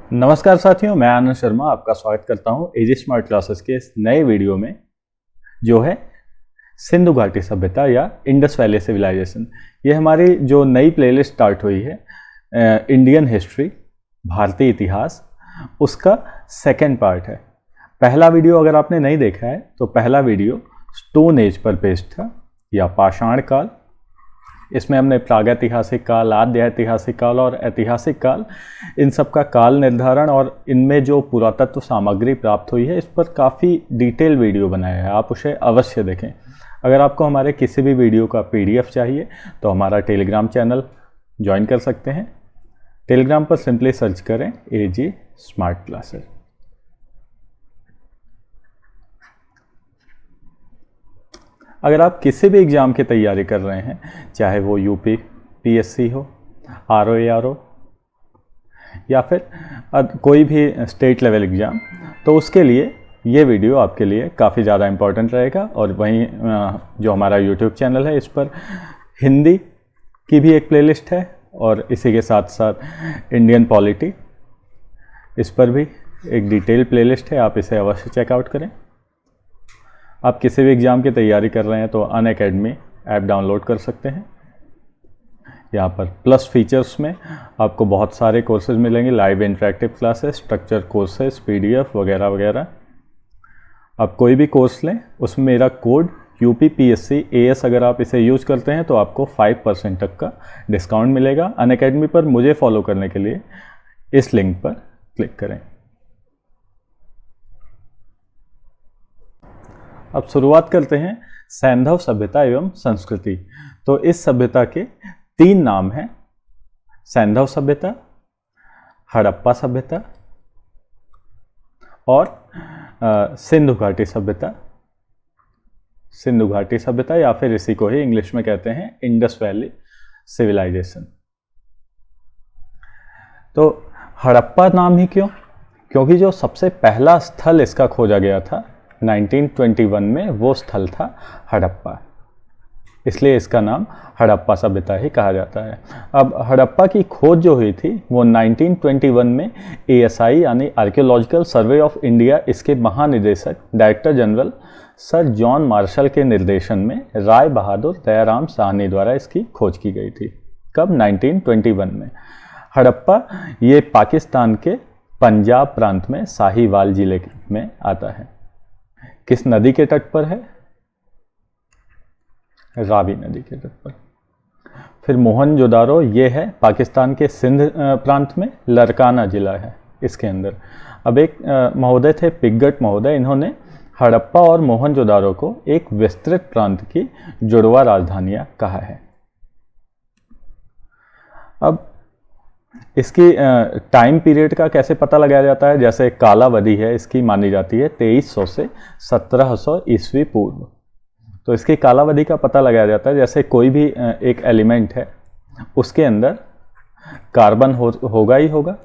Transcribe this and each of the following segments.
नमस्कार साथियों, मैं आनंद शर्मा आपका स्वागत करता हूं एजी स्मार्ट क्लासेस के इस नए वीडियो में जो है सिंधु घाटी सभ्यता या इंडस वैली सिविलाइजेशन। ये हमारी जो नई प्लेलिस्ट स्टार्ट हुई है इंडियन हिस्ट्री, भारतीय इतिहास, उसका सेकंड पार्ट है। पहला वीडियो अगर आपने नहीं देखा है तो पहला वीडियो स्टोन एज पर बेस्ड था या पाषाण काल। इसमें हमने प्रागैतिहासिक काल, आद्य ऐतिहासिक काल और ऐतिहासिक काल, इन सब का काल निर्धारण और इनमें जो पुरातत्व सामग्री प्राप्त हुई है इस पर काफ़ी डिटेल वीडियो बनाया है। आप उसे अवश्य देखें। अगर आपको हमारे किसी भी वीडियो का PDF चाहिए तो हमारा टेलीग्राम चैनल ज्वाइन कर सकते हैं। टेलीग्राम पर सिंपली सर्च करें AG स्मार्ट क्लासेस। अगर आप किसी भी एग्ज़ाम की तैयारी कर रहे हैं, चाहे वो UP PSC हो, RO या फिर कोई भी स्टेट लेवल एग्ज़ाम, तो उसके लिए ये वीडियो आपके लिए काफ़ी ज़्यादा इम्पोर्टेंट रहेगा। और वहीं जो हमारा YouTube चैनल है इस पर हिंदी की भी एक प्लेलिस्ट है और इसी के साथ साथ इंडियन पॉलिटी, इस पर भी एक डिटेल प्लेलिस्ट है, आप इसे अवश्य चेकआउट करें। आप किसी भी एग्ज़ाम की तैयारी कर रहे हैं तो अनअकैडमी ऐप डाउनलोड कर सकते हैं। यहाँ पर प्लस फीचर्स में आपको बहुत सारे कोर्सेज मिलेंगे, live interactive classes, structure courses, PDF वगैरह वगैरह। आप कोई भी कोर्स लें उसमें मेरा कोड UP PSC AS अगर आप इसे यूज़ करते हैं तो आपको 5% तक का डिस्काउंट मिलेगा। अनअकैडमी पर मुझे फॉलो करने के लिए इस लिंक पर क्लिक करें। अब शुरुआत करते हैं सैंधव सभ्यता एवं संस्कृति। तो इस सभ्यता के 3 नाम हैं: सैंधव सभ्यता, हड़प्पा सभ्यता और सिंधु घाटी सभ्यता। सिंधु घाटी सभ्यता या फिर इसी को ही इंग्लिश में कहते हैं इंडस वैली सिविलाइजेशन। तो हड़प्पा नाम ही क्यों? क्योंकि जो सबसे पहला स्थल इसका खोजा गया था 1921 में, वो स्थल था हड़प्पा, इसलिए इसका नाम हड़प्पा सभ्यता ही कहा जाता है। अब हड़प्पा की खोज जो हुई थी वो 1921 में ASI यानी आर्कियोलॉजिकल सर्वे ऑफ इंडिया, इसके महानिदेशक director general sir John Marshall के निर्देशन में राय बहादुर दयाराम साहनी द्वारा इसकी खोज की गई थी। कब? 1921 में। हड़प्पा ये पाकिस्तान के पंजाब प्रांत में साहिवाल जिले में आता है। किस नदी के तट पर है? रावी नदी के तट पर। फिर मोहनजोदारो ये है पाकिस्तान के सिंध प्रांत में, लरकाना जिला है इसके अंदर। अब एक महोदय थे पिग्गट महोदय, इन्होंने हड़प्पा और मोहनजोदारो को एक विस्तृत प्रांत की जुड़वा राजधानियां कहा है। अब इसकी टाइम पीरियड का कैसे पता लगाया जाता है? जैसे कालावधि है इसकी मानी जाती है 2300 से 1700 ईस्वी पूर्व। तो इसकी कालावधि का पता लगाया जाता है जैसे कोई भी एक एलिमेंट है उसके अंदर कार्बन होगा ही होगा।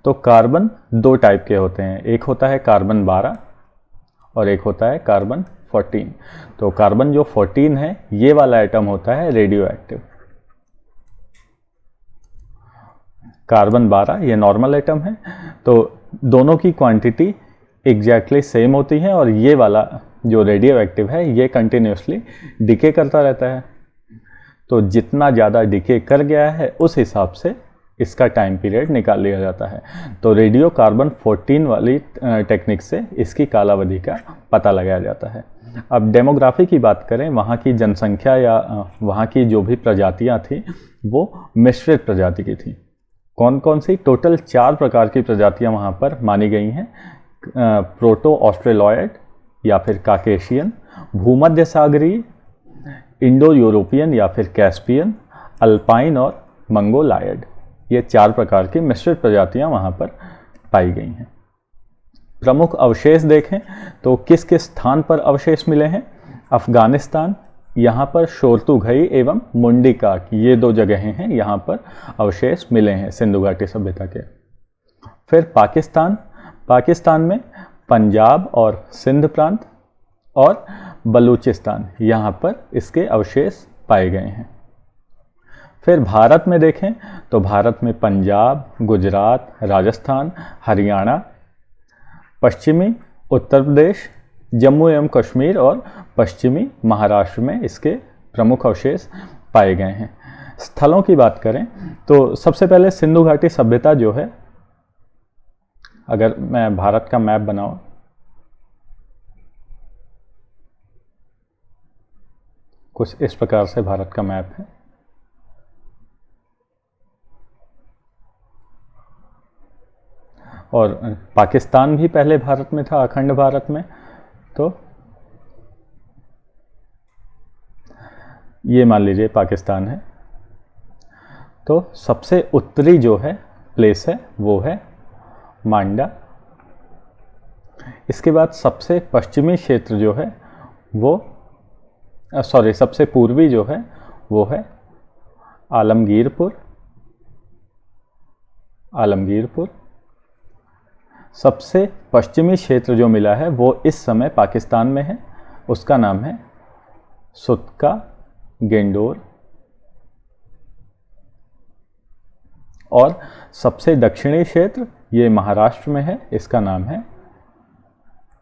तो कार्बन 2 टाइप के होते हैं, एक होता है कार्बन 12 और एक होता है कार्बन 14। तो कार्बन जो 14 है ये वाला एटम होता है रेडियो एक्टिव। कार्बन 12 ये नॉर्मल एटम है। तो दोनों की क्वांटिटी एग्जैक्टली सेम होती है और ये वाला जो रेडियो एक्टिव है ये कंटिन्यूसली डिके करता रहता है। तो जितना ज़्यादा डिके कर गया है उस हिसाब से इसका टाइम पीरियड निकाल लिया जाता है। तो रेडियो कार्बन 14 वाली टेक्निक से इसकी कालावधि का पता लगाया जाता है। अब डेमोग्राफी की बात करें, वहाँ की जनसंख्या या वहाँ की जो भी प्रजातियाँ थी वो मिश्रित प्रजाति की थी। कौन कौन सी? टोटल 4 प्रकार की प्रजातियां वहां पर मानी गई हैं। प्रोटो ऑस्ट्रेलॉयड या फिर काकेशियन, भूमध्य सागरीय, इंडो यूरोपियन या फिर कैस्पियन, अल्पाइन और मंगोलायड। ये 4 प्रकार की मिश्रित प्रजातियां वहां पर पाई गई हैं। प्रमुख अवशेष देखें तो किस किस स्थान पर अवशेष मिले हैं? अफगानिस्तान, यहाँ पर शोरतुघई एवं मुंडिका, ये 2 जगहें हैं, यहाँ पर अवशेष मिले हैं सिंधु घाटी सभ्यता के। फिर पाकिस्तान में पंजाब और सिंध प्रांत और बलूचिस्तान, यहाँ पर इसके अवशेष पाए गए हैं। फिर भारत में देखें तो भारत में पंजाब, गुजरात, राजस्थान, हरियाणा, पश्चिमी उत्तर प्रदेश, जम्मू एवं कश्मीर और पश्चिमी महाराष्ट्र में इसके प्रमुख अवशेष पाए गए हैं। स्थलों की बात करें तो सबसे पहले सिंधु घाटी सभ्यता जो है, अगर मैं भारत का मैप बनाऊं, कुछ इस प्रकार से भारत का मैप है। और पाकिस्तान भी पहले भारत में था, अखंड भारत में। तो ये मान लीजिए पाकिस्तान है। तो सबसे उत्तरी जो है प्लेस है वो है मांडा। इसके बाद सबसे पश्चिमी क्षेत्र जो है वो सबसे पूर्वी जो है वो है आलमगीरपुर। सबसे पश्चिमी क्षेत्र जो मिला है वो इस समय पाकिस्तान में है, उसका नाम है सुतका गेंडोर। और सबसे दक्षिणी क्षेत्र ये महाराष्ट्र में है, इसका नाम है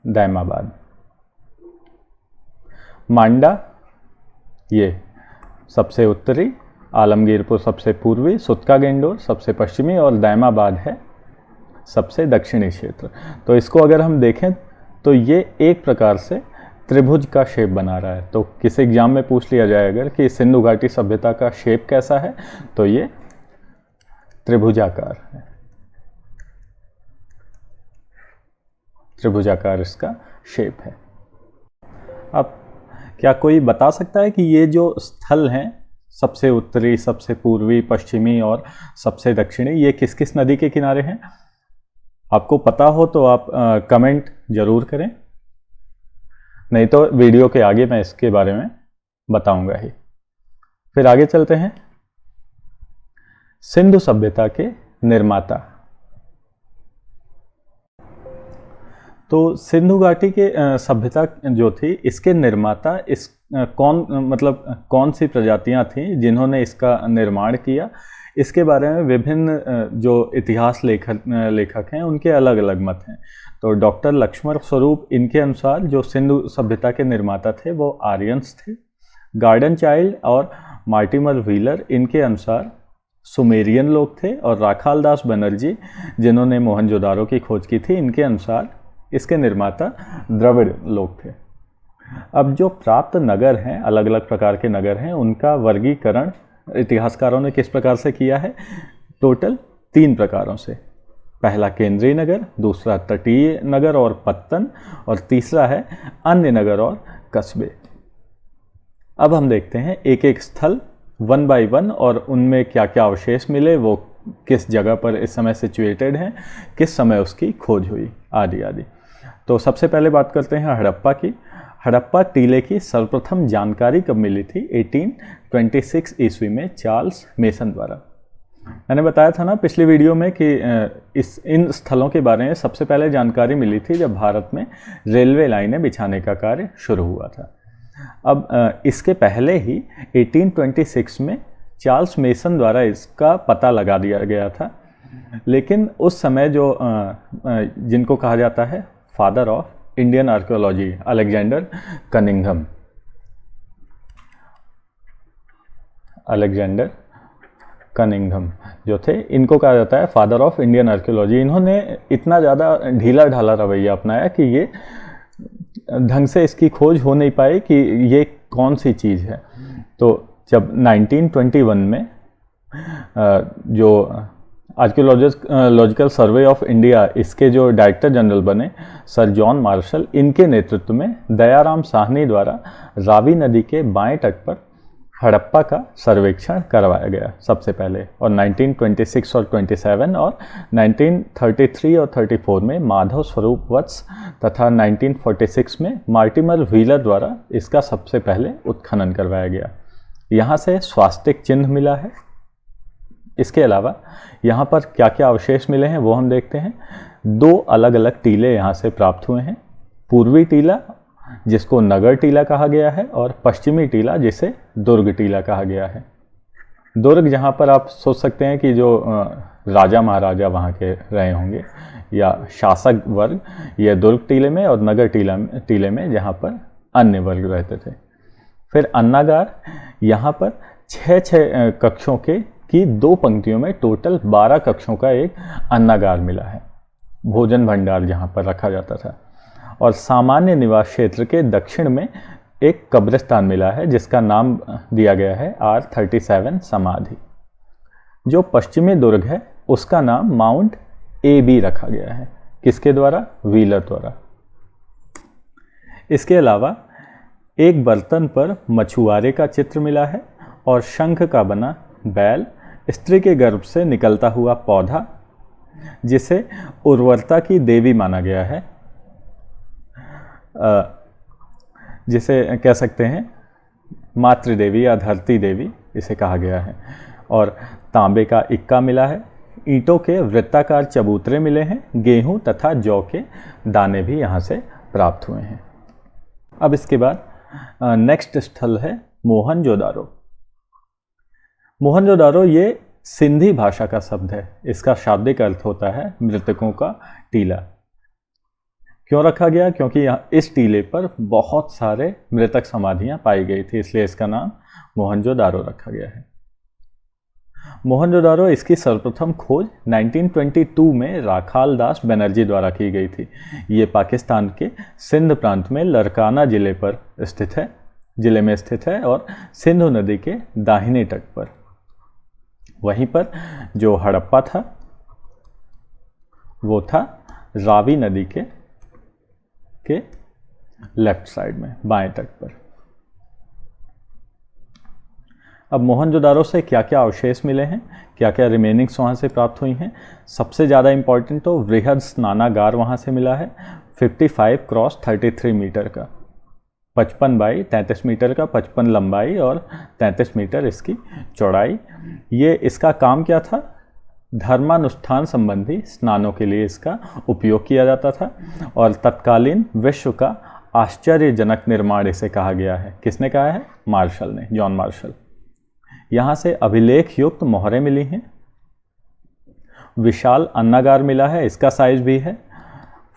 दैमाबाद। मांडा ये सबसे उत्तरी, आलमगीरपुर सबसे पूर्वी, सुतका गेंडोर सबसे पश्चिमी और दैमाबाद है सबसे दक्षिणी क्षेत्र। तो इसको अगर हम देखें तो ये एक प्रकार से त्रिभुज का शेप बना रहा है। तो किसी एग्जाम में पूछ लिया जाए अगर कि सिंधु घाटी सभ्यता का शेप कैसा है, तो ये त्रिभुजाकार है। त्रिभुजाकार इसका शेप है। अब क्या कोई बता सकता है कि ये जो स्थल हैं, सबसे उत्तरी, सबसे पूर्वी, पश्चिमी और सबसे दक्षिणी, ये किस किस नदी के किनारे हैं? आपको पता हो तो आप कमेंट जरूर करें, नहीं तो वीडियो के आगे मैं इसके बारे में बताऊंगा ही। फिर आगे चलते हैं। सिंधु सभ्यता के निर्माता। तो सिंधु घाटी के सभ्यता जो थी, इसके निर्माता कौन सी प्रजातियां थीं जिन्होंने इसका निर्माण किया, इसके बारे में विभिन्न जो इतिहास लेखक हैं उनके अलग अलग मत हैं। तो डॉक्टर लक्ष्मण स्वरूप, इनके अनुसार जो सिंधु सभ्यता के निर्माता थे वो आर्यंस थे। गार्डन चाइल्ड और मार्टिमर व्हीलर, इनके अनुसार सुमेरियन लोग थे। और राखाल दास बनर्जी, जिन्होंने मोहनजोदारो की खोज की थी, इनके अनुसार इसके निर्माता द्रविड़ लोग थे। अब जो प्राप्त नगर हैं, अलग अलग प्रकार के नगर हैं, उनका वर्गीकरण इतिहासकारों ने किस प्रकार से किया है? टोटल 3 प्रकारों से। पहला केंद्रीय नगर, दूसरा तटीय नगर और पत्तन, और तीसरा है अन्य नगर और कस्बे। अब हम देखते हैं एक एक स्थल 1 बाय 1 और उनमें क्या क्या अवशेष मिले, वो किस जगह पर इस समय सिचुएटेड हैं, किस समय उसकी खोज हुई, आदि आदि। तो सबसे पहले बात करते हैं हड़प्पा की। हड़प्पा टीले की सर्वप्रथम जानकारी कब मिली थी? 1826 ईस्वी में चार्ल्स मेसन द्वारा। मैंने बताया था ना पिछली वीडियो में कि इन स्थलों के बारे में सबसे पहले जानकारी मिली थी जब भारत में रेलवे लाइनें बिछाने का कार्य शुरू हुआ था। अब इसके पहले ही 1826 में चार्ल्स मेसन द्वारा इसका पता लगा दिया गया था, लेकिन उस समय जो जिनको कहा जाता है father of Indian archaeology, Alexander Cunningham जो थे, इनको कहा जाता है फादर ऑफ इंडियन आर्कियोलॉजी। इन्होंने इतना ज़्यादा ढीला ढाला रवैया अपनाया कि ये ढंग से इसकी खोज हो नहीं पाई कि ये कौन सी चीज़ है। तो जब 1921 में जो आर्कियोलॉजिकल सर्वे ऑफ इंडिया, इसके जो डायरेक्टर जनरल बने सर जॉन मार्शल, इनके नेतृत्व में दयाराम साहनी द्वारा रावी नदी के बाएं तट पर हड़प्पा का सर्वेक्षण करवाया गया सबसे पहले। और 1926 और 27 और 1933 और 34 में माधव स्वरूप वत्स तथा 1946 में मार्टिमर व्हीलर द्वारा इसका सबसे पहले उत्खनन करवाया गया। यहाँ से स्वास्तिक चिन्ह मिला है। इसके अलावा यहाँ पर क्या क्या अवशेष मिले हैं वो हम देखते हैं। 2 अलग अलग टीले यहाँ से प्राप्त हुए हैं। पूर्वी टीला, जिसको नगर टीला कहा गया है, और पश्चिमी टीला, जिसे दुर्ग टीला कहा गया है। दुर्ग जहाँ पर आप सोच सकते हैं कि जो राजा महाराजा वहाँ के रहे होंगे या शासक वर्ग, ये दुर्ग टीले में, और नगर टीले में जहाँ पर अन्य वर्ग रहते थे। फिर अन्नागार, यहाँ पर 6 कक्षों की 2 पंक्तियों में टोटल 12 कक्षों का एक अन्नागार मिला है, भोजन भंडार जहाँ पर रखा जाता था। और सामान्य निवास क्षेत्र के दक्षिण में एक कब्रिस्तान मिला है जिसका नाम दिया गया है R37 समाधि। जो पश्चिमी दुर्ग है उसका नाम माउंट AB रखा गया है। किसके द्वारा? व्हीलर द्वारा। इसके अलावा एक बर्तन पर मछुआरे का चित्र मिला है और शंख का बना बैल, स्त्री के गर्भ से निकलता हुआ पौधा जिसे उर्वरता की देवी माना गया है, जिसे कह सकते हैं मातृ देवी या धरती देवी इसे कहा गया है। और तांबे का इक्का मिला है, ईंटों के वृत्ताकार चबूतरे मिले हैं, गेहूं तथा जौ के दाने भी यहाँ से प्राप्त हुए हैं। अब इसके बाद नेक्स्ट स्थल है मोहनजोदारो। मोहनजोदारो ये सिंधी भाषा का शब्द है। इसका शाब्दिक अर्थ होता है मृतकों का टीला। क्यों रखा गया? क्योंकि इस टीले पर बहुत सारे मृतक समाधियां पाई गई थी, इसलिए इसका नाम मोहनजोदारो रखा गया है। मोहनजोदारो इसकी सर्वप्रथम खोज 1922 में राखाल दास बनर्जी द्वारा की गई थी। ये पाकिस्तान के सिंध प्रांत में लरकाना जिले में स्थित है और सिंधु नदी के दाहिने तट पर। वहीं पर जो हड़प्पा था वो था रावी नदी के लेफ्ट साइड में, बाएं तट पर। अब मोहनजोदारो से क्या क्या अवशेष मिले हैं, क्या क्या रिमेनिंग्स वहाँ से प्राप्त हुई हैं। सबसे ज़्यादा इंपॉर्टेंट तो वृहद स्नानागार वहाँ से मिला है, 55 क्रॉस 33 मीटर का, 55 बाई 33 मीटर का, 55 लंबाई और 33 मीटर इसकी चौड़ाई। ये इसका काम क्या था? धर्मानुष्ठान संबंधी स्नानों के लिए इसका उपयोग किया जाता था और तत्कालीन विश्व का आश्चर्यजनक निर्माण इसे कहा गया है। किसने कहा है? मार्शल ने, जॉन मार्शल। यहाँ से अभिलेख युक्त मोहरें मिली हैं। विशाल अन्नागार मिला है, इसका साइज भी है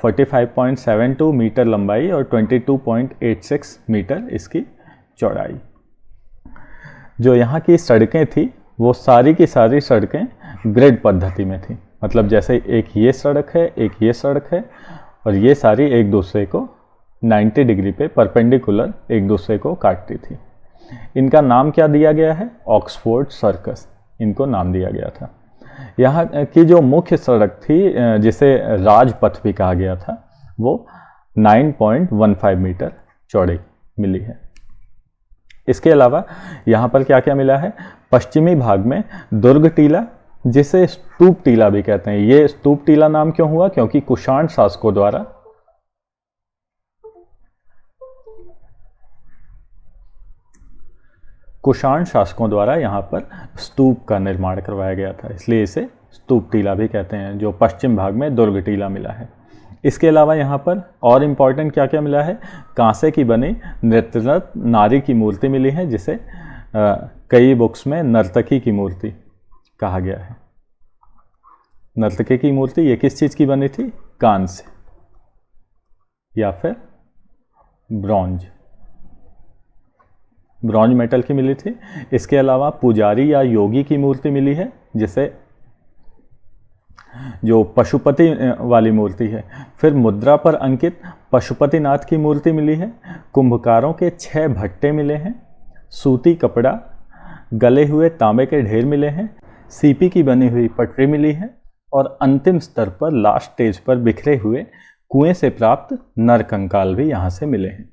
45.72 मीटर लंबाई और 22.86 मीटर इसकी चौड़ाई। जो यहाँ की सड़कें थी वो सारी की सारी सड़कें ग्रिड पद्धति में थी, मतलब जैसे एक ये सड़क है, एक ये सड़क है और ये सारी एक दूसरे को 90 डिग्री पे परपेंडिकुलर एक दूसरे को काटती थी। इनका नाम क्या दिया गया है? ऑक्सफोर्ड सर्कस इनको नाम दिया गया था। यहाँ की जो मुख्य सड़क थी जिसे राजपथ भी कहा गया था वो 9.15 मीटर चौड़ी मिली है। इसके अलावा यहाँ पर क्या क्या मिला है? पश्चिमी भाग में दुर्ग टीला जिसे स्तूप टीला भी कहते हैं। ये स्तूप टीला नाम क्यों हुआ? क्योंकि कुषाण शासकों द्वारा यहाँ पर स्तूप का निर्माण करवाया गया था, इसलिए इसे स्तूप टीला भी कहते हैं, जो पश्चिम भाग में दुर्ग टीला मिला है। इसके अलावा यहाँ पर और इम्पॉर्टेंट क्या क्या मिला है? कांसे की बनी नृत्यरत नारी की मूर्ति मिली है जिसे कई बुक्स में नर्तकी की मूर्ति कहा गया है। नर्तकी की मूर्ति ये किस चीज़ की बनी थी? कांस्य या फिर ब्रॉन्ज मेटल की मिली थी। इसके अलावा पुजारी या योगी की मूर्ति मिली है जिसे जो पशुपति वाली मूर्ति है। फिर मुद्रा पर अंकित पशुपतिनाथ की मूर्ति मिली है। कुंभकारों के 6 भट्टे मिले हैं। सूती कपड़ा, गले हुए तांबे के ढेर मिले हैं। सीपी की बनी हुई पटरी मिली है और अंतिम स्तर पर लास्ट स्टेज पर बिखरे हुए कुएं से प्राप्त नर कंकाल भी यहाँ से मिले हैं।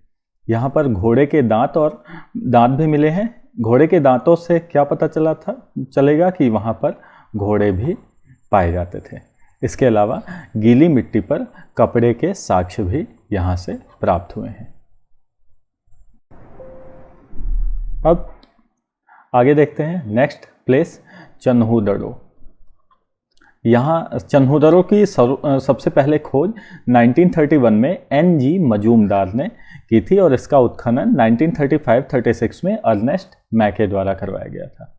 यहाँ पर घोड़े के दांत भी मिले हैं। घोड़े के दांतों से क्या पता चलेगा कि वहाँ पर घोड़े भी पाए जाते थे। इसके अलावा गीली मिट्टी पर कपड़े के साक्ष्य भी यहाँ से प्राप्त हुए हैं। अब आगे देखते हैं नेक्स्ट प्लेस चन्हूदड़ो। यहाँ चन्हूदड़ो की सबसे पहले खोज 1931 में NG मजूमदार ने की थी और इसका उत्खनन 1935-36 में अर्नेस्ट मैके द्वारा करवाया गया था।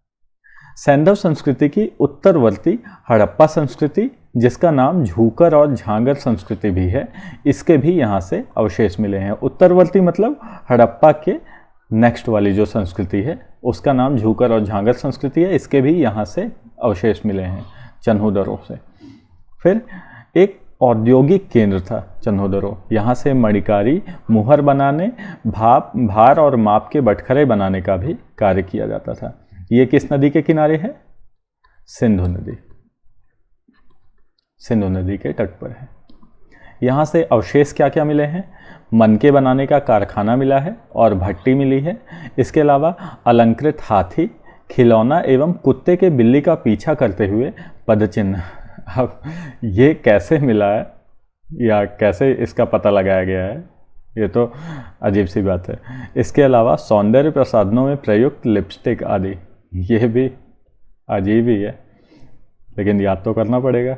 सैंधव संस्कृति की उत्तरवर्ती हड़प्पा संस्कृति, जिसका नाम झूकर और झांगर संस्कृति भी है, इसके भी यहाँ से अवशेष मिले हैं। उत्तरवर्ती मतलब हड़प्पा के नेक्स्ट वाली जो संस्कृति है उसका नाम झूकर और झांगर संस्कृति है, इसके भी यहाँ से अवशेष मिले हैं चन्हूदरों से। फिर एक औद्योगिक केंद्र था चन्हूदरो, यहाँ से मणिकारी, मुहर बनाने, भार और माप के बटखरे बनाने का भी कार्य किया जाता था। ये किस नदी के किनारे है? सिंधु नदी, सिंधु नदी के तट पर है। यहाँ से अवशेष क्या क्या मिले हैं? मनके बनाने का कारखाना मिला है और भट्टी मिली है। इसके अलावा अलंकृत हाथी, खिलौना एवं कुत्ते के बिल्ली का पीछा करते हुए पदचिन्ह। अब ये कैसे मिला है या कैसे इसका पता लगाया गया है, ये तो अजीब सी बात है। इसके अलावा सौंदर्य प्रसाधनों में प्रयुक्त लिपस्टिक आदि, ये भी अजीब ही है, लेकिन याद तो करना पड़ेगा।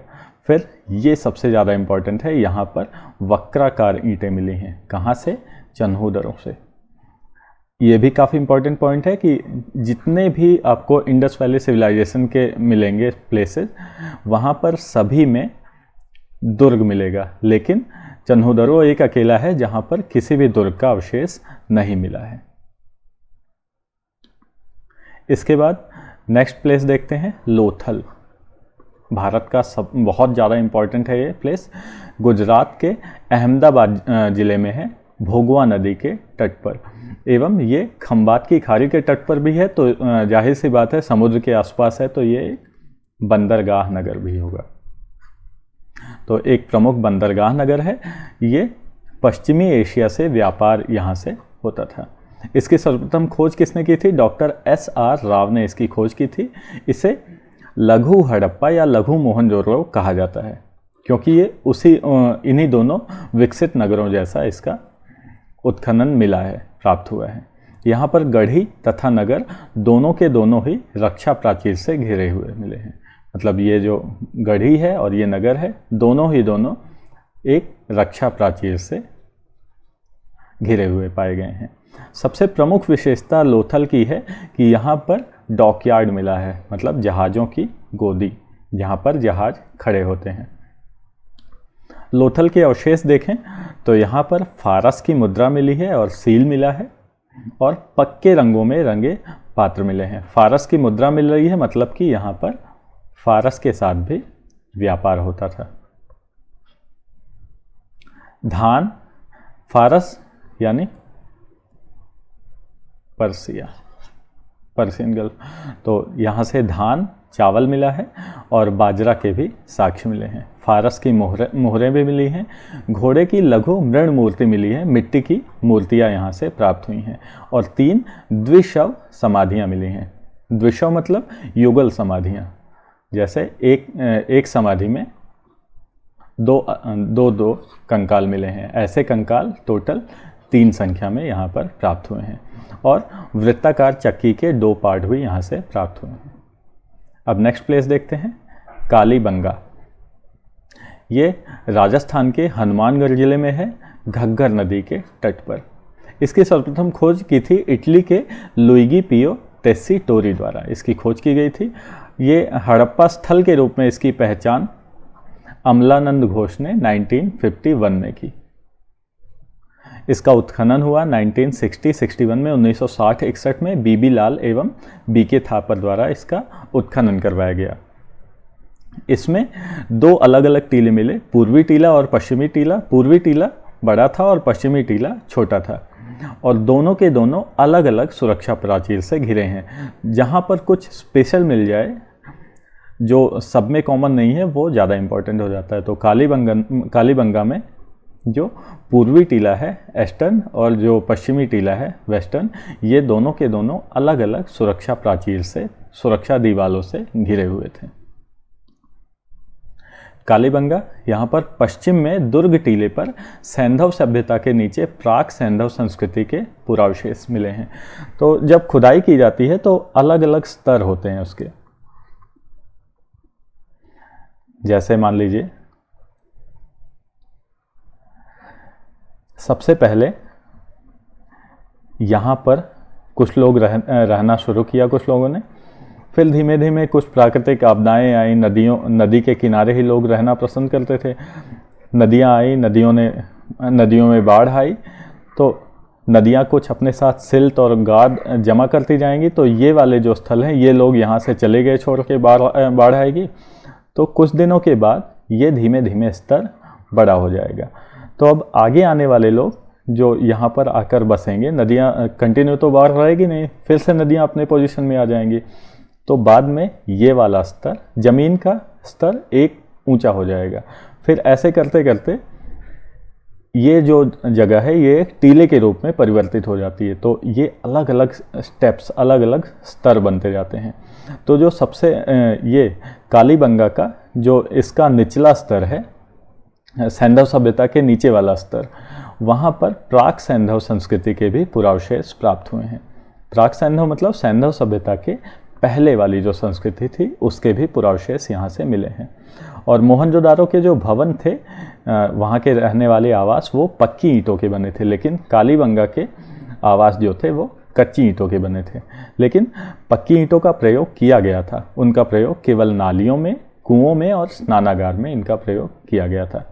फिर ये सबसे ज़्यादा इम्पॉर्टेंट है, यहाँ पर वक्राकार ईंटें मिली हैं। कहाँ से? चन्हूदरों से। ये भी काफ़ी इम्पॉर्टेंट पॉइंट है कि जितने भी आपको इंडस वैली सिविलाइजेशन के मिलेंगे प्लेसेस, वहाँ पर सभी में दुर्ग मिलेगा, लेकिन चन्हूदरो एक अकेला है जहाँ पर किसी भी दुर्ग का अवशेष नहीं मिला है। इसके बाद नेक्स्ट प्लेस देखते हैं, लोथल। भारत का बहुत ज़्यादा इम्पॉर्टेंट है ये प्लेस। गुजरात के अहमदाबाद ज़िले में है, भोगवा नदी के तट पर, एवं ये खंबात की खाड़ी के तट पर भी है, तो जाहिर सी बात है समुद्र के आसपास है, तो ये एक बंदरगाह नगर भी होगा। तो एक प्रमुख बंदरगाह नगर है ये। पश्चिमी एशिया से व्यापार यहाँ से होता था। इसकी सर्वप्रथम खोज किसने की थी? डॉक्टर SR राव ने इसकी खोज की थी। इसे लघु हड़प्पा या लघु मोहनजोदड़ो कहा जाता है, क्योंकि ये इन्हीं दोनों विकसित नगरों जैसा इसका उत्खनन मिला है, प्राप्त हुआ है। यहाँ पर गढ़ी तथा नगर दोनों के दोनों ही रक्षा प्राचीर से घिरे हुए मिले हैं। मतलब ये जो गढ़ी है और ये नगर है, दोनों एक रक्षा प्राचीर से घिरे हुए पाए गए हैं। सबसे प्रमुख विशेषता लोथल की है कि यहाँ पर डॉकयार्ड मिला है, मतलब जहाज़ों की गोदी, जहाँ पर जहाज खड़े होते हैं। लोथल के अवशेष देखें तो यहाँ पर फारस की मुद्रा मिली है और सील मिला है, और पक्के रंगों में रंगे पात्र मिले हैं। फारस की मुद्रा मिल रही है, मतलब कि यहाँ पर फारस के साथ भी व्यापार होता था। धान, फारस यानी पर्शियन गल्फ, तो यहाँ से धान, चावल मिला है और बाजरा के भी साक्ष्य मिले हैं। फारस की मोहरें भी मिली हैं। घोड़े की लघु मृण मूर्ति मिली है। मिट्टी की मूर्तियाँ यहाँ से प्राप्त हुई हैं, और 3 द्विशव समाधियाँ मिली हैं। द्विशव मतलब युगल समाधियाँ, जैसे एक समाधि में दो कंकाल मिले हैं, ऐसे कंकाल टोटल 3 संख्या में यहाँ पर प्राप्त हुए हैं, और वृत्ताकार चक्की के 2 पार्ट भी यहाँ से प्राप्त हुए हैं। अब नेक्स्ट प्लेस देखते हैं, कालीबंगा। ये राजस्थान के हनुमानगढ़ जिले में है, घग्गर नदी के तट पर। इसकी सर्वप्रथम खोज की थी इटली के लुइगी पियो टेस्सीटोरी द्वारा, इसकी खोज की गई थी। ये हड़प्पा स्थल के रूप में इसकी पहचान अमलानंद घोष ने 1951 में की। इसका उत्खनन हुआ 1960-61 में। 1960-61 में बीबी लाल एवं बीके थापर द्वारा इसका उत्खनन करवाया गया। इसमें 2 अलग अलग टीले मिले, पूर्वी टीला और पश्चिमी टीला। पूर्वी टीला बड़ा था और पश्चिमी टीला छोटा था, और दोनों के दोनों अलग अलग सुरक्षा प्राचीर से घिरे हैं। जहाँ पर कुछ स्पेशल मिल जाए जो सब में कॉमन नहीं है, वो ज़्यादा इम्पोर्टेंट हो जाता है। तो कालीबंगा में जो पूर्वी टीला है ईस्टर्न और जो पश्चिमी टीला है वेस्टर्न, ये दोनों के दोनों अलग अलग सुरक्षा प्राचीर से, सुरक्षा दीवालों से घिरे हुए थे। कालीबंगा, यहाँ पर पश्चिम में दुर्ग टीले पर सैंधव सभ्यता के नीचे प्राक सैंधव संस्कृति के पुरावशेष मिले हैं। तो जब खुदाई की जाती है तो अलग अलग स्तर होते हैं उसके। जैसे मान लीजिए सबसे पहले यहाँ पर कुछ लोग रहना शुरू किया, कुछ लोगों ने, फिर धीमे धीमे कुछ प्राकृतिक आपदाएं आई, नदी के किनारे ही लोग रहना पसंद करते थे। नदियाँ आई, नदियों में बाढ़ आई, तो नदियाँ कुछ अपने साथ सिल्ट और गाद जमा करती जाएंगी, तो ये वाले जो स्थल हैं ये लोग यहाँ से चले गए छोड़ के, बाढ़ आएगी। तो कुछ दिनों के बाद ये धीमे धीमे स्तर बड़ा हो जाएगा। तो अब आगे आने वाले लोग जो यहाँ पर आकर बसेंगे, नदियाँ कंटिन्यू तो बाढ़ रहेगी नहीं, फिर से नदियाँ अपने पोजीशन में आ जाएंगी। तो बाद में ये वाला स्तर, ज़मीन का स्तर एक ऊंचा हो जाएगा। फिर ऐसे करते करते ये जो जगह है ये एक टीले के रूप में परिवर्तित हो जाती है। तो ये अलग अलग स्टेप्स, अलग अलग स्तर बनते जाते हैं। तो जो सबसे ये कालीबंगा का जो इसका निचला स्तर है, सैंधव सभ्यता के नीचे वाला स्तर, वहाँ पर प्राक सैंधव संस्कृति के भी पुरावशेष प्राप्त हुए हैं। प्राक सैंधव मतलब सैंधव सभ्यता के पहले वाली जो संस्कृति थी उसके भी पुरावशेष यहाँ से मिले हैं। और मोहनजोदारो के जो भवन थे, वहाँ के रहने वाले आवास, वो पक्की ईंटों के बने थे, लेकिन कालीबंगा के आवास जो थे वो कच्ची ईंटों के बने थे। लेकिन पक्की ईंटों का प्रयोग किया गया था, उनका प्रयोग केवल नालियों में, कुओं में और स्नानागार में इनका प्रयोग किया गया था।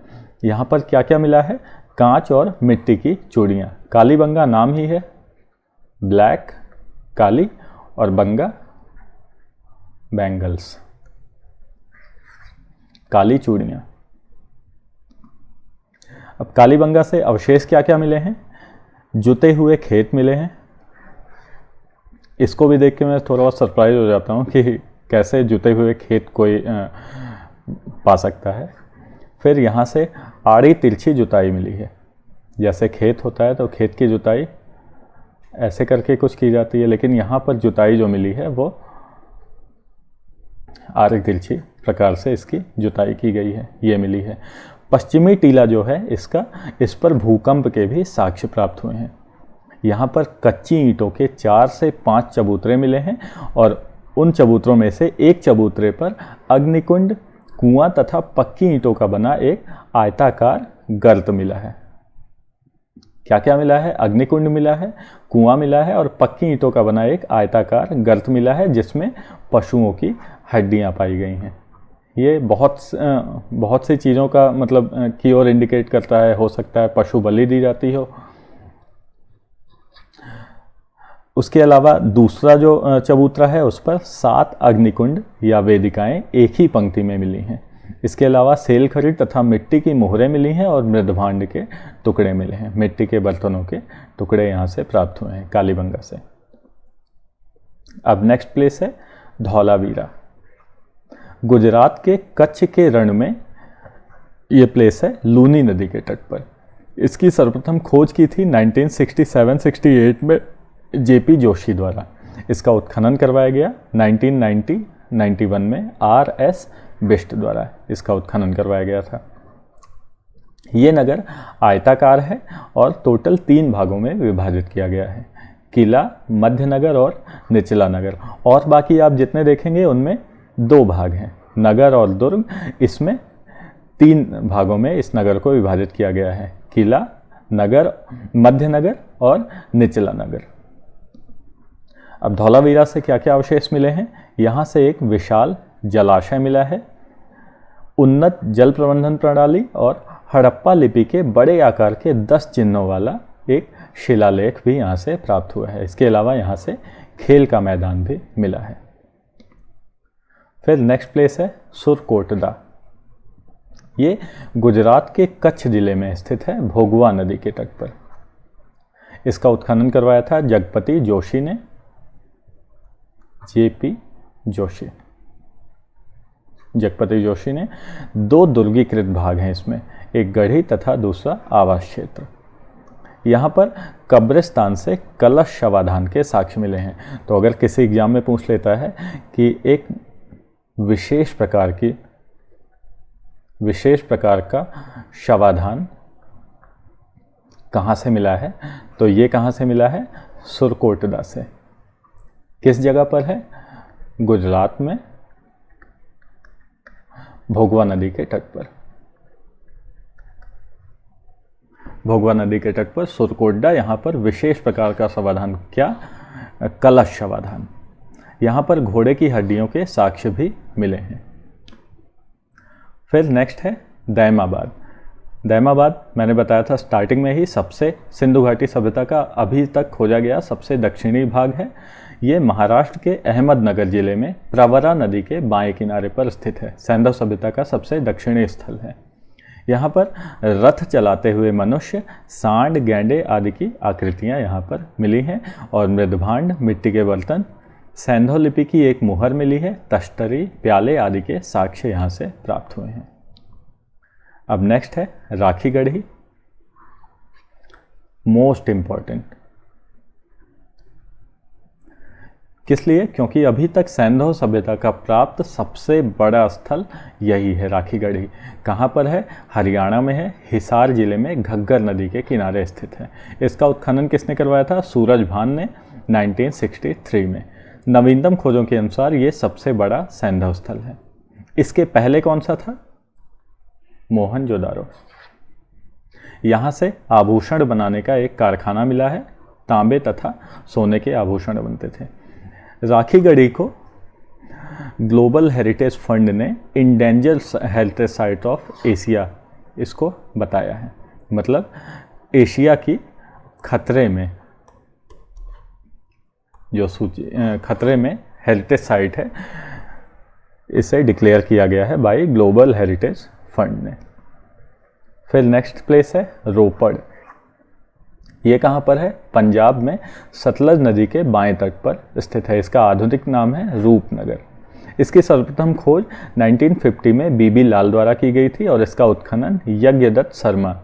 यहाँ पर क्या क्या मिला है? कांच और मिट्टी की चूड़ियाँ। कालीबंगा नाम ही है, ब्लैक काली और बंगा बैंगल्स, काली चूड़ियाँ। अब कालीबंगा से अवशेष क्या क्या मिले हैं? जुते हुए खेत मिले हैं। इसको भी देख के मैं थोड़ा बहुत सरप्राइज हो जाता हूँ कि कैसे जुते हुए खेत कोई पा सकता है। फिर यहाँ से आड़ी तिरछी जुताई मिली है। जैसे खेत होता है तो खेत की जुताई ऐसे करके कुछ की जाती है, लेकिन यहाँ पर जुताई जो मिली है वो आड़ी तिरछी प्रकार से इसकी जुताई की गई है, ये मिली है। पश्चिमी टीला जो है इसका, इस पर भूकंप के भी साक्ष्य प्राप्त हुए हैं। यहाँ पर कच्ची ईंटों के 4 से 5 चबूतरे मिले हैं और उन चबूतरों में से एक चबूतरे पर अग्निकुंड, कुआं तथा पक्की ईंटों का बना एक आयताकार गर्त मिला है। क्या क्या मिला है? अग्निकुंड मिला है, कुआं मिला है और पक्की ईंटों का बना एक आयताकार गर्त मिला है जिसमें पशुओं की हड्डियां पाई गई हैं। ये बहुत सी चीज़ों का मतलब की ओर इंडिकेट करता है। हो सकता है पशु बलि दी जाती हो। उसके अलावा दूसरा जो चबूतरा है उस पर 7 अग्निकुंड या वेदिकाएं एक ही पंक्ति में मिली हैं। इसके अलावा सेल खड़ी तथा मिट्टी की मोहरें मिली हैं और मृदभांड के टुकड़े मिले हैं। मिट्टी के बर्तनों के टुकड़े यहाँ से प्राप्त हुए हैं कालीबंगा से। अब नेक्स्ट प्लेस है धौलावीरा। गुजरात के कच्छ के रण में ये प्लेस है, लूनी नदी के तट पर। इसकी सर्वप्रथम खोज की थी 1967-68 में जेपी जोशी द्वारा। इसका उत्खनन करवाया गया 1990-91 में RS बिष्ट द्वारा इसका उत्खनन करवाया गया था। ये नगर आयताकार है और टोटल 3 भागों में विभाजित किया गया है, किला, मध्य नगर और निचला नगर। और बाकी आप जितने देखेंगे उनमें 2 भाग हैं, नगर और दुर्ग। इसमें 3 भागों में इस नगर को विभाजित किया गया है, किला, नगर, मध्य नगर और निचला नगर। अब धौलावीरा से क्या क्या अवशेष मिले हैं? यहाँ से एक विशाल जलाशय मिला है, उन्नत जल प्रबंधन प्रणाली और हड़प्पा लिपि के बड़े आकार के 10 चिन्हों वाला एक शिलालेख भी यहाँ से प्राप्त हुआ है। इसके अलावा यहाँ से खेल का मैदान भी मिला है। फिर नेक्स्ट प्लेस है सुरकोटदा। ये गुजरात के कच्छ जिले में स्थित है, भोगवा नदी के तट पर। इसका उत्खनन करवाया था जगपति जोशी ने, JP जोशी, जगपति जोशी ने। 2 दुर्गीकृत भाग हैं इसमें, एक गढ़ी तथा दूसरा आवास क्षेत्र। यहाँ पर कब्रिस्तान से कलश शवाधान के साक्ष्य मिले हैं। तो अगर किसी एग्जाम में पूछ लेता है कि एक विशेष प्रकार का शवाधान कहाँ से मिला है, तो ये कहाँ से मिला है? सुरकोटदा से। किस जगह पर है? गुजरात में भोगवा नदी के तट पर। भोगवा नदी के तट पर सुरकोटदा, यहाँ पर विशेष प्रकार का शवाधान, क्या? कलश शवाधान। यहाँ पर घोड़े की हड्डियों के साक्ष्य भी मिले हैं। फिर नेक्स्ट है दैमाबाद। दैमाबाद मैंने बताया था स्टार्टिंग में ही, सबसे सिंधु घाटी सभ्यता का अभी तक खोजा गया सबसे दक्षिणी भाग है। ये महाराष्ट्र के अहमदनगर जिले में प्रवरा नदी के बाएं किनारे पर स्थित है। सैंधव सभ्यता का सबसे दक्षिणी स्थल है। यहाँ पर रथ चलाते हुए मनुष्य, सांड, गैंडे आदि की आकृतियाँ यहाँ पर मिली हैं और मृदभांड, मिट्टी के बर्तन, सैंधव लिपि की एक मुहर मिली है, तश्तरी, प्याले आदि के साक्ष्य यहाँ से प्राप्त हुए हैं। अब नेक्स्ट है राखी गढ़ी, मोस्ट इंपॉर्टेंट। किस लिए? क्योंकि अभी तक सैंधव सभ्यता का प्राप्त सबसे बड़ा स्थल यही है, राखी गढ़ी। कहाँ पर है? हरियाणा में है, हिसार जिले में घग्गर नदी के किनारे स्थित है। इसका उत्खनन किसने करवाया था? सूरजभान ने 1963 में। नवीनतम खोजों के अनुसार ये सबसे बड़ा सैंधव स्थल है। इसके पहले कौन सा था? मोहनजोदारो। यहाँ से आभूषण बनाने का एक कारखाना मिला है, तांबे तथा सोने के आभूषण बनते थे। राखी गढ़ी को ग्लोबल हेरिटेज फंड ने endangered heritage site of Asia इसको बताया है। मतलब एशिया की खतरे में जो सूची खतरे में हेरिटेज साइट है, इसे डिक्लेयर किया गया है बाय ग्लोबल हेरिटेज फंड ने। फिर नेक्स्ट प्लेस है रोपड़। ये कहाँ पर है? पंजाब में सतलज नदी के बाएं तट पर स्थित है। इसका आधुनिक नाम है रूपनगर। इसकी सर्वप्रथम खोज 1950 में बीबी लाल द्वारा की गई थी और इसका उत्खनन यज्ञदत्त शर्मा,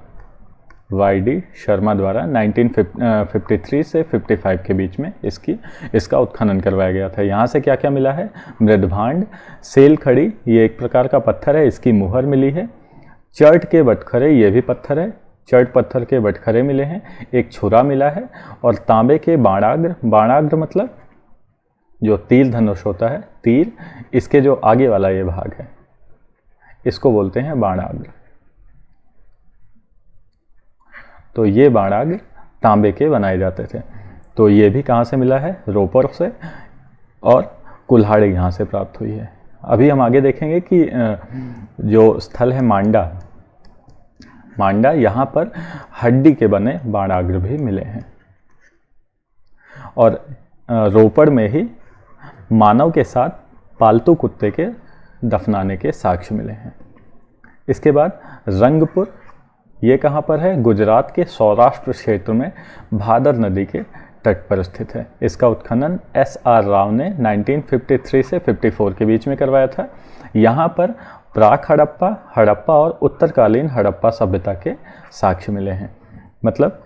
वाईडी शर्मा द्वारा 1953 से 55 के बीच में इसका उत्खनन करवाया गया था। यहाँ से क्या क्या मिला है? मृदभांड, सेल खड़ी, ये एक प्रकार का पत्थर है, इसकी मुहर मिली है। चर्ट के बटखरे, ये भी पत्थर है, चर्ट पत्थर के बटखरे मिले हैं। एक छुरा मिला है और तांबे के बाणाग्र, बाणाग्र मतलब जो तीर धनुष होता है, तीर, इसके जो आगे वाला ये भाग है इसको बोलते हैं बाणाग्र। तो ये बाणाग्र तांबे के बनाए जाते थे। तो ये भी कहाँ से मिला है? रोपड़ से। और कुल्हाड़ी यहाँ से प्राप्त हुई है। अभी हम आगे देखेंगे कि जो स्थल है मांडा, यहाँ पर हड्डी के बने बाणाग्र भी मिले हैं। और रोपड़ में ही मानव के साथ पालतू कुत्ते के दफनाने के साक्ष्य मिले हैं। इसके बाद रंगपुर, ये कहाँ पर है? गुजरात के सौराष्ट्र क्षेत्र में भादर नदी के तट पर स्थित है। इसका उत्खनन SR राव ने 1953 से 54 के बीच में करवाया था। यहाँ पर प्राक हड़प्पा और उत्तरकालीन हड़प्पा सभ्यता के साक्ष्य मिले हैं। मतलब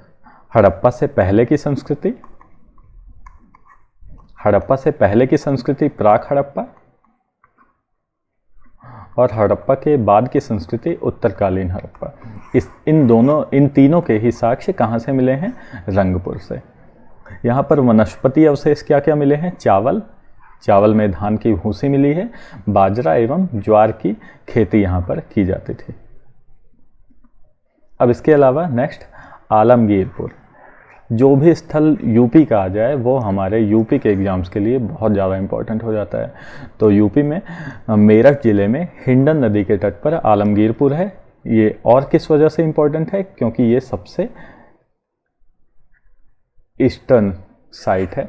हड़प्पा से पहले की संस्कृति प्राक हड़प्पा और हड़प्पा के बाद की संस्कृति उत्तरकालीन हड़प्पा। इन तीनों के ही साक्ष्य कहाँ से मिले हैं? रंगपुर से। यहाँ पर वनस्पति अवशेष क्या क्या मिले हैं? चावल में धान की भूसी मिली है। बाजरा एवं ज्वार की खेती यहाँ पर की जाती थी। अब इसके अलावा नेक्स्ट आलमगीरपुर। जो भी स्थल यूपी का आ जाए वो हमारे यूपी के एग्जाम्स के लिए बहुत ज़्यादा इम्पोर्टेंट हो जाता है। तो यूपी में मेरठ जिले में हिंडन नदी के तट पर आलमगीरपुर है। ये और किस वजह से इम्पोर्टेंट है? क्योंकि ये सबसे ईस्टर्न साइट है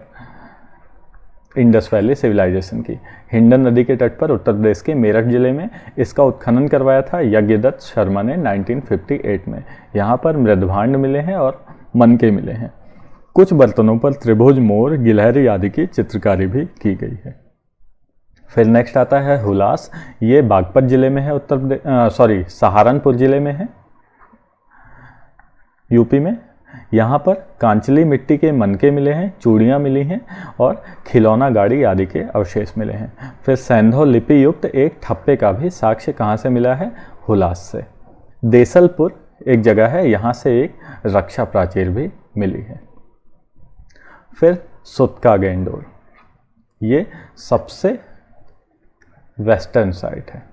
इंडस वैली सिविलाइजेशन की। हिंडन नदी के तट पर उत्तर प्रदेश के मेरठ जिले में इसका उत्खनन करवाया था यज्ञदत्त शर्मा ने 1958 में। यहाँ पर मृदभांड मिले हैं और मनके मिले हैं। कुछ बर्तनों पर त्रिभुज, मोर, गिलहरी आदि की चित्रकारी भी की गई है। फिर नेक्स्ट आता है हुलास। ये बागपत जिले में है, सहारनपुर जिले में है यूपी में। यहाँ पर कांचली मिट्टी के मनके मिले हैं, चूड़ियाँ मिली हैं और खिलौना गाड़ी आदि के अवशेष मिले हैं। फिर सैंधव लिपि युक्त एक ठप्पे का भी साक्ष्य कहाँ से मिला है? हुलास से। देसलपुर एक जगह है, यहाँ से एक रक्षा प्राचीर भी मिली है। फिर सुतका गेंडोर, ये सबसे वेस्टर्न साइट है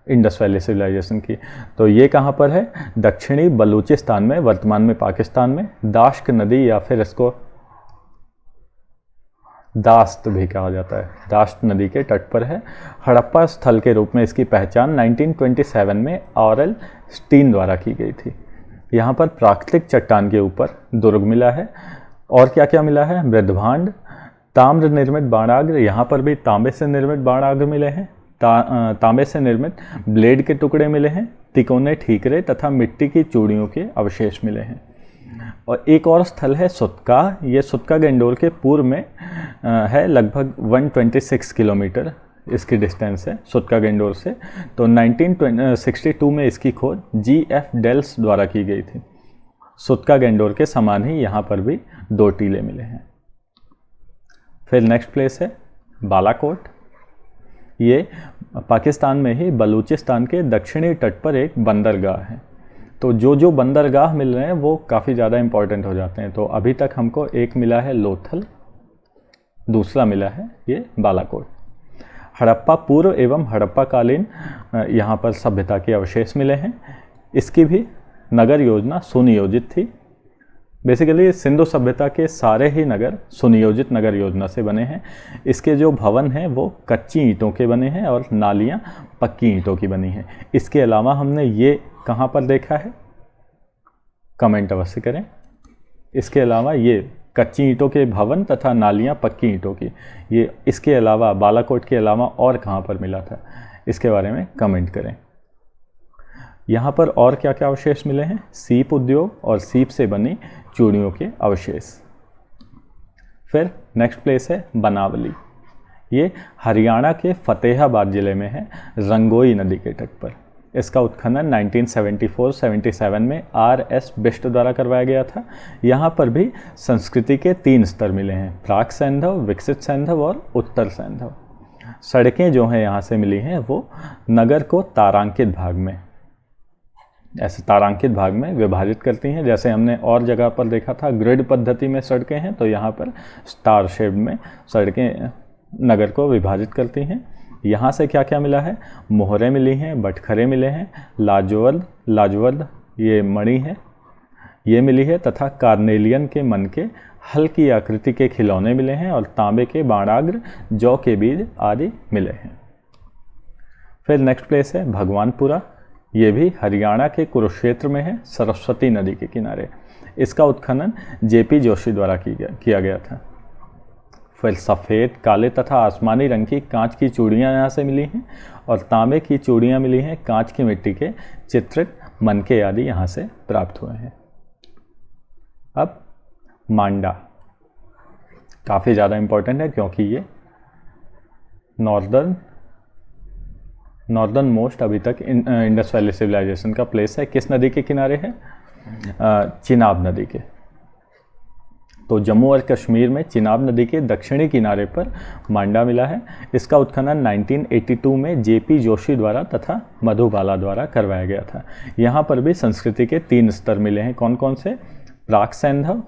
इंडस वैली सिविलाइजेशन की। तो ये कहाँ पर है? दक्षिणी बलूचिस्तान में, वर्तमान में पाकिस्तान में, दाश्क नदी या फिर इसको दास्त भी कहा जाता है, दास्त नदी के तट पर है। हड़प्पा स्थल के रूप में इसकी पहचान 1927 में ऑरेल स्टीन द्वारा की गई थी। यहाँ पर प्राकृतिक चट्टान के ऊपर दुर्ग मिला है। और क्या क्या मिला है? मृदभांड, ताम्र निर्मित बाणाग्र, यहाँ पर भी तांबे से निर्मित बाणाग्र मिले हैं। तांबे से निर्मित ब्लेड के टुकड़े मिले हैं। तिकोने ठीकरे तथा मिट्टी की चूड़ियों के अवशेष मिले हैं। और एक और स्थल है सुतका। ये सुतका गंडोर के पूर्व में है, लगभग 126 किलोमीटर इसकी डिस्टेंस है सुतका गंडोर से। तो 1962 में इसकी खोज GF डेल्स द्वारा की गई थी। सुतका गंडोर के समान ही यहाँ पर भी 2 टीले मिले हैं। फिर नेक्स्ट प्लेस है बालाकोट। ये पाकिस्तान में ही बलूचिस्तान के दक्षिणी तट पर एक बंदरगाह है। तो जो बंदरगाह मिल रहे हैं वो काफ़ी ज़्यादा इंपॉर्टेंट हो जाते हैं। तो अभी तक हमको एक मिला है लोथल, दूसरा मिला है ये बालाकोट। हड़प्पा पूर्व एवं हड़प्पा कालीन यहाँ पर सभ्यता के अवशेष मिले हैं। इसकी भी नगर योजना सुनियोजित थी। बेसिकली सिंधु सभ्यता के सारे ही नगर सुनियोजित नगर योजना से बने हैं। इसके जो भवन हैं वो कच्ची ईंटों के बने हैं और नालियाँ पक्की ईंटों की बनी हैं। इसके अलावा हमने ये कहाँ पर देखा है? कमेंट अवश्य करें। इसके अलावा ये कच्ची ईंटों के भवन तथा नालियाँ पक्की ईंटों की, ये इसके अलावा बालाकोट के अलावा और कहाँ पर मिला था, इसके बारे में कमेंट करें। यहाँ पर और क्या क्या अवशेष मिले हैं? सीप उद्योग और सीप से बनी चूड़ियों के अवशेष। फिर नेक्स्ट प्लेस है बनावली। ये हरियाणा के फतेहाबाद जिले में है, रंगोई नदी के तट पर। इसका उत्खनन 1974-77 में RS बिष्ट द्वारा करवाया गया था। यहाँ पर भी संस्कृति के 3 स्तर मिले हैं, प्राक सैंधव, विकसित सैंधव और उत्तर सैंधव। सड़कें जो हैं यहाँ से मिली हैं वो नगर को तारांकित भाग में, ऐसे तारांकित भाग में विभाजित करती हैं। जैसे हमने और जगह पर देखा था ग्रिड पद्धति में सड़कें हैं, तो यहाँ पर स्टार शेप में सड़कें नगर को विभाजित करती हैं। यहाँ से क्या क्या मिला है? मोहरें मिली हैं, बटखरे मिले हैं, लाजवर्द ये मणि है ये मिली है, तथा कार्नेलियन के मन के हल्की आकृति के खिलौने मिले हैं और तांबे के बाणाग्र, जौ के बीज आदि मिले हैं। फिर नेक्स्ट प्लेस है भगवानपुरा। ये भी हरियाणा के कुरुक्षेत्र में है, सरस्वती नदी के किनारे। इसका उत्खनन JP जोशी द्वारा किया गया था। फिर सफ़ेद, काले तथा आसमानी रंग की कांच की चूड़ियाँ यहाँ से मिली हैं और तांबे की चूड़ियाँ मिली हैं। कांच की मिट्टी के चित्रित मनके आदि यहाँ से प्राप्त हुए हैं। अब मांडा काफ़ी ज़्यादा इम्पोर्टेंट है क्योंकि ये नॉर्दर्न मोस्ट अभी तक इंडस वैली सिविलाइजेशन का प्लेस है। किस नदी के किनारे है? चिनाब नदी के। तो जम्मू और कश्मीर में चिनाब नदी के दक्षिणी किनारे पर मांडा मिला है। इसका उत्खनन 1982 में JP जोशी द्वारा तथा मधुबाला द्वारा करवाया गया था। यहाँ पर भी संस्कृति के 3 स्तर मिले हैं। कौन कौन से? प्राक सैंधव,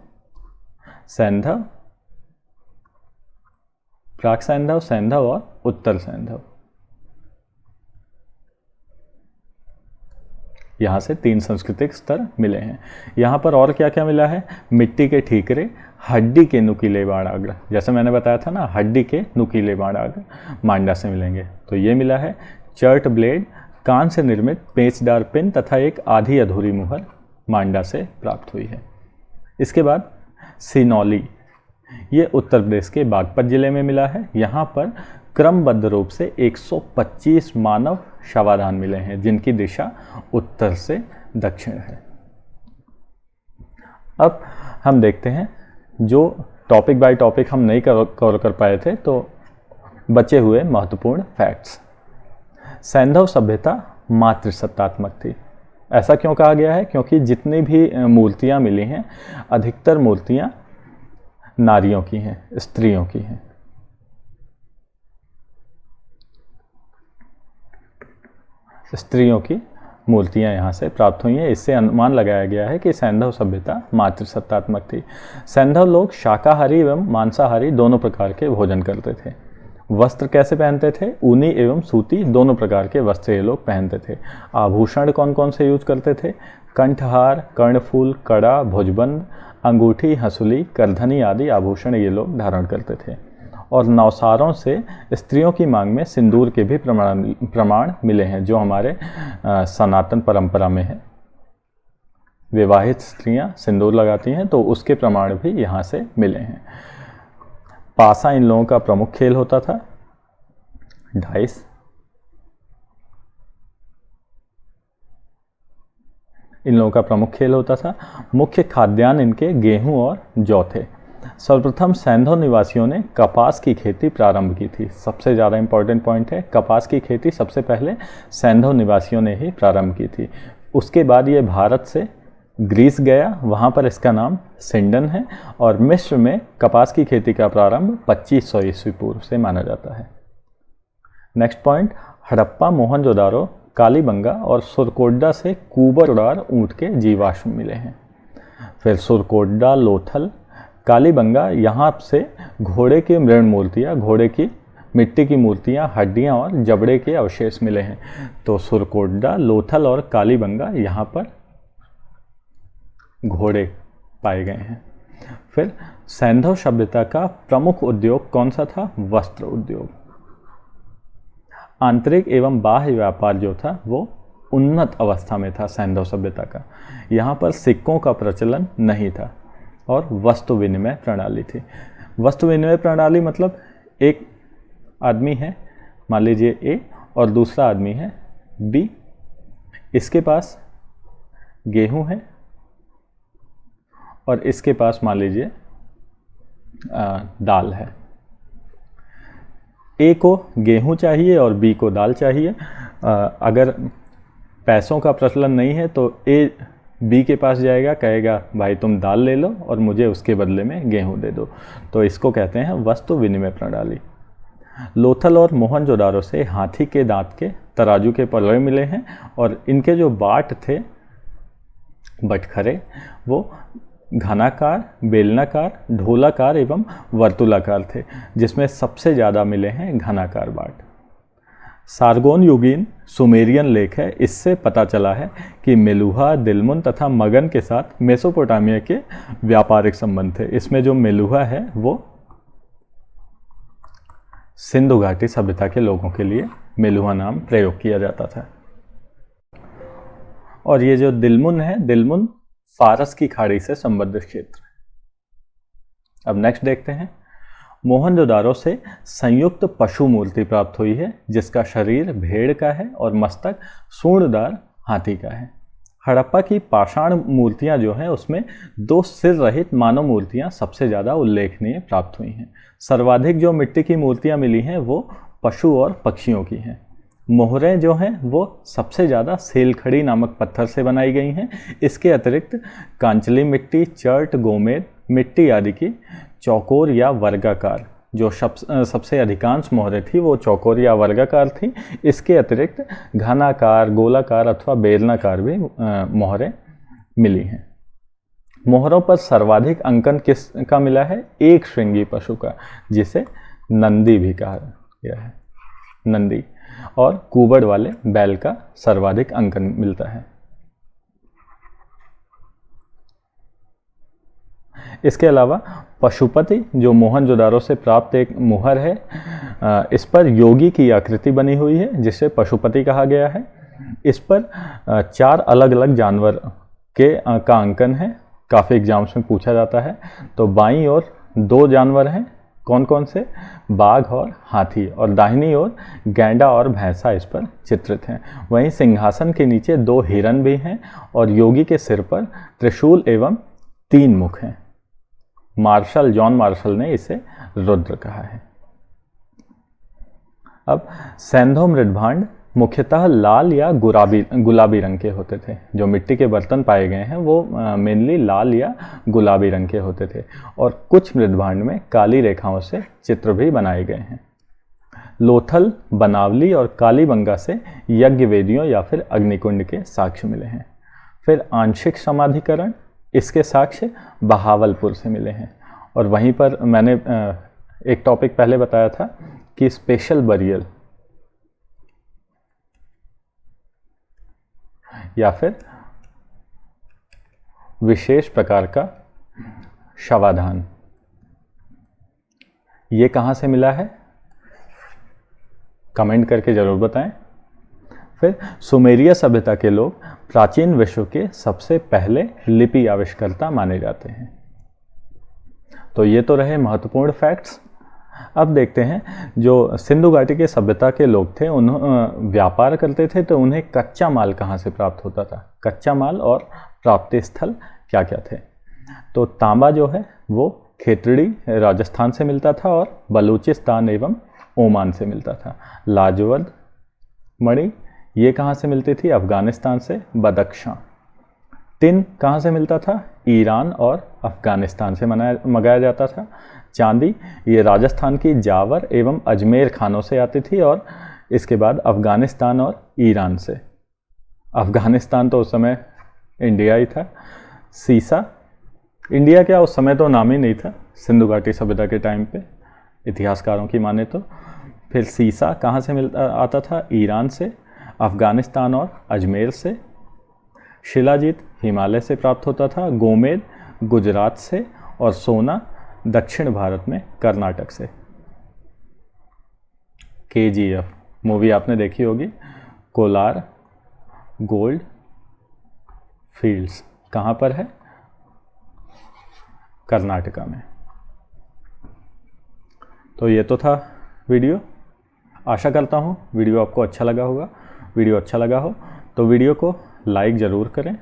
सैंधव और उत्तर सैंधव। यहाँ से 3 सांस्कृतिक स्तर मिले हैं। यहाँ पर और क्या क्या मिला है? मिट्टी के ठीकरे, हड्डी के नुकीले बाणाग्र। जैसे मैंने बताया था ना, हड्डी के नुकीले बाणाग्र मांडा से मिलेंगे। तो ये मिला है चर्ट ब्लेड, कान से निर्मित पेचदार पिन तथा एक आधी अधूरी मुहर मांडा से प्राप्त हुई है। इसके बाद सिनौली, ये उत्तर प्रदेश के बागपत जिले में मिला है। यहाँ पर क्रमबद्ध रूप से 125 मानव शवाधान मिले हैं जिनकी दिशा उत्तर से दक्षिण है। अब हम देखते हैं जो टॉपिक बाय टॉपिक हम नहीं कवर कर पाए थे, तो बचे हुए महत्वपूर्ण फैक्ट्स। सैंधव सभ्यता मातृसत्तात्मक थी। ऐसा क्यों कहा गया है? क्योंकि जितनी भी मूर्तियाँ मिली हैं अधिकतर मूर्तियाँ नारियों की हैं, स्त्रियों की हैं। स्त्रियों की मूर्तियां यहाँ से प्राप्त हुई हैं। इससे अनुमान लगाया गया है कि सैंधव सभ्यता मातृसत्तात्मक थी। सैंधव लोग शाकाहारी एवं मांसाहारी दोनों प्रकार के भोजन करते थे। वस्त्र कैसे पहनते थे? ऊनी एवं सूती दोनों प्रकार के वस्त्र ये लोग पहनते थे। आभूषण कौन कौन से यूज करते थे? कंठहार, कर्णफूल, कड़ा, भुजबंद, अंगूठी, हंसुली, करधनी आदि आभूषण ये लोग धारण करते थे। और नौसारों से स्त्रियों की मांग में सिंदूर के भी प्रमाण मिले हैं, जो हमारे सनातन परंपरा में है। विवाहित स्त्रियां सिंदूर लगाती हैं, तो उसके प्रमाण भी यहाँ से मिले हैं। पासा इन लोगों का प्रमुख खेल होता था। डाइस इन लोगों का प्रमुख खेल होता था। मुख्य खाद्यान्न इनके गेहूं और जौ थे। सर्वप्रथम सैंधव निवासियों ने कपास की खेती प्रारंभ की थी। सबसे ज़्यादा इंपॉर्टेंट पॉइंट है, कपास की खेती सबसे पहले सैंधव निवासियों ने ही प्रारंभ की थी। उसके बाद ये भारत से ग्रीस गया, वहाँ पर इसका नाम सिंडन है, और मिस्र में कपास की खेती का प्रारंभ 2500 ईस्वी पूर्व से माना जाता है। नेक्स्ट पॉइंट, हड़प्पा, मोहनजोदारो, कालीबंगा और सुरकोड्डा से कूबरदार ऊँट के जीवाश्म मिले हैं। फिर सुरकोड्डा, लोथल, कालीबंगा, यहाँ से घोड़े की मृण मूर्तियाँ, घोड़े की मिट्टी की मूर्तियाँ, हड्डियाँ और जबड़े के अवशेष मिले हैं। तो सुरकोड्डा, लोथल और कालीबंगा यहाँ पर घोड़े पाए गए हैं। फिर सैंधव सभ्यता का प्रमुख उद्योग कौन सा था? वस्त्र उद्योग। आंतरिक एवं बाह्य व्यापार जो था वो उन्नत अवस्था में था सैंधव सभ्यता का। यहाँ पर सिक्कों का प्रचलन नहीं था और वस्तु विनिमय प्रणाली थी। वस्तु विनिमय प्रणाली मतलब एक आदमी है, मान लीजिए ए, और दूसरा आदमी है बी, इसके पास गेहूं है और इसके पास मान लीजिए दाल है। ए को गेहूं चाहिए और बी को दाल चाहिए। अगर पैसों का प्रचलन नहीं है तो ए बी के पास जाएगा, कहेगा भाई तुम दाल ले लो और मुझे उसके बदले में गेहूं दे दो। तो इसको कहते हैं वस्तु विनिमय प्रणाली। लोथल और मोहनजोदारो से हाथी के दांत के तराजू के पलड़े मिले हैं और इनके जो बाट थे, बटखरे, वो घनाकार, बेलनाकार, ढोलाकार एवं वर्तुलाकार थे, जिसमें सबसे ज़्यादा मिले हैं घनाकार बाट। सारगोन युगीन सुमेरियन लेख है, इससे पता चला है कि मेलुहा, दिलमुन तथा मगन के साथ मेसोपोटामिया के व्यापारिक संबंध थे। इसमें जो मेलुहा है वो सिंधु घाटी सभ्यता के लोगों के लिए मेलुहा नाम प्रयोग किया जाता था। और ये जो दिलमुन है, दिलमुन फारस की खाड़ी से संबद्ध क्षेत्र। अब नेक्स्ट देखते हैं। मोहनजोदारो से संयुक्त पशु मूर्ति प्राप्त हुई है, जिसका शरीर भेड़ का है और मस्तक सूंडदार हाथी का है। हड़प्पा की पाषाण मूर्तियां जो हैं उसमें 2 सिर रहित मानव मूर्तियां सबसे ज़्यादा उल्लेखनीय प्राप्त हुई हैं। सर्वाधिक जो मिट्टी की मूर्तियां मिली हैं वो पशु और पक्षियों की हैं। मोहरें जो हैं वो सबसे ज़्यादा सेलखड़ी नामक पत्थर से बनाई गई हैं। इसके अतिरिक्त कांचली मिट्टी, चर्ट, गोमेद मिट्टी आदि की चौकोर या वर्गाकार, जो सबसे अधिकांश मोहरें थी वो चौकोर या वर्गाकार थी। इसके अतिरिक्त घनाकार, गोलाकार अथवा बेलनाकार भी मोहरें मिली हैं। मोहरों पर सर्वाधिक अंकन किसका मिला है? एक श्रृंगी पशु का, जिसे नंदी भी कहा गया है, नंदी। और कुबड़ वाले बैल का सर्वाधिक अंकन मिलता है। इसके अलावा पशुपति, जो मोहनजोदारो से प्राप्त एक मुहर है, इस पर योगी की आकृति बनी हुई है, जिसे पशुपति कहा गया है। इस पर 4 अलग अलग जानवर का अंकन है। काफ़ी एग्जाम्स में पूछा जाता है। तो बाईं ओर 2 जानवर हैं, कौन कौन से? बाघ और हाथी, और दाहिनी ओर गैंडा और भैंसा इस पर चित्रित हैं। वहीं सिंहासन के नीचे 2 हिरन भी हैं और योगी के सिर पर त्रिशूल एवं 3 मुख हैं। मार्शल, जॉन मार्शल ने इसे रुद्र कहा है। अब सैंधव मृदभांड मुख्यतः लाल या गुलाबी रंग के होते थे। जो मिट्टी के बर्तन पाए गए हैं वो मेनली लाल या गुलाबी रंग के होते थे, और कुछ मृदभांड में काली रेखाओं से चित्र भी बनाए गए हैं। लोथल, बनावली और कालीबंगा से यज्ञ वेदियों या फिर अग्निकुंड के साक्ष्य मिले हैं। फिर आंशिक समाधिकरण, इसके साक्ष्य बहावलपुर से मिले हैं। और वहीं पर मैंने एक टॉपिक पहले बताया था कि स्पेशल बरियल या फिर विशेष प्रकार का शवाधान, ये कहाँ से मिला है, कमेंट करके ज़रूर बताएं। फिर सुमेरिया सभ्यता के लोग प्राचीन विश्व के सबसे पहले लिपि आविष्कर्ता माने जाते हैं। तो ये तो रहे महत्वपूर्ण फैक्ट्स। अब देखते हैं, जो सिंधु घाटी के सभ्यता के लोग थे, उन्होंने व्यापार करते थे, तो उन्हें कच्चा माल कहाँ से प्राप्त होता था, कच्चा माल और प्राप्ति स्थल क्या क्या थे। तो तांबा जो है वो खेतड़ी राजस्थान से मिलता था और बलूचिस्तान एवं ओमान से मिलता था। लाजवद मणि ये कहाँ से मिलती थी, अफगानिस्तान से, बदख्शां। टिन कहाँ से मिलता था, ईरान और अफगानिस्तान से मंगाया जाता था। चांदी ये राजस्थान की जावर एवं अजमेर खानों से आती थी और इसके बाद अफगानिस्तान और ईरान से। अफगानिस्तान तो उस समय इंडिया ही था। सीसा, इंडिया क्या उस समय तो नाम ही नहीं था सिंधु घाटी सभ्यता के टाइम पे, इतिहासकारों की माने तो। फिर सीसा कहाँ से आता था, ईरान से, अफगानिस्तान और अजमेर से। शिलाजीत हिमालय से प्राप्त होता था। गोमेद गुजरात से और सोना दक्षिण भारत में कर्नाटक से। KGF मूवी आपने देखी होगी। कोलार गोल्ड फील्ड्स कहाँ पर है, कर्नाटका में। तो ये तो था वीडियो। आशा करता हूँ वीडियो आपको अच्छा लगा होगा। वीडियो अच्छा लगा हो तो वीडियो को लाइक ज़रूर करें,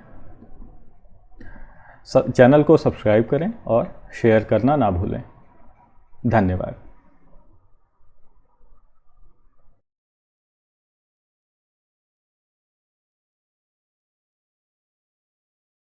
चैनल को सब्सक्राइब करें और शेयर करना ना भूलें। धन्यवाद।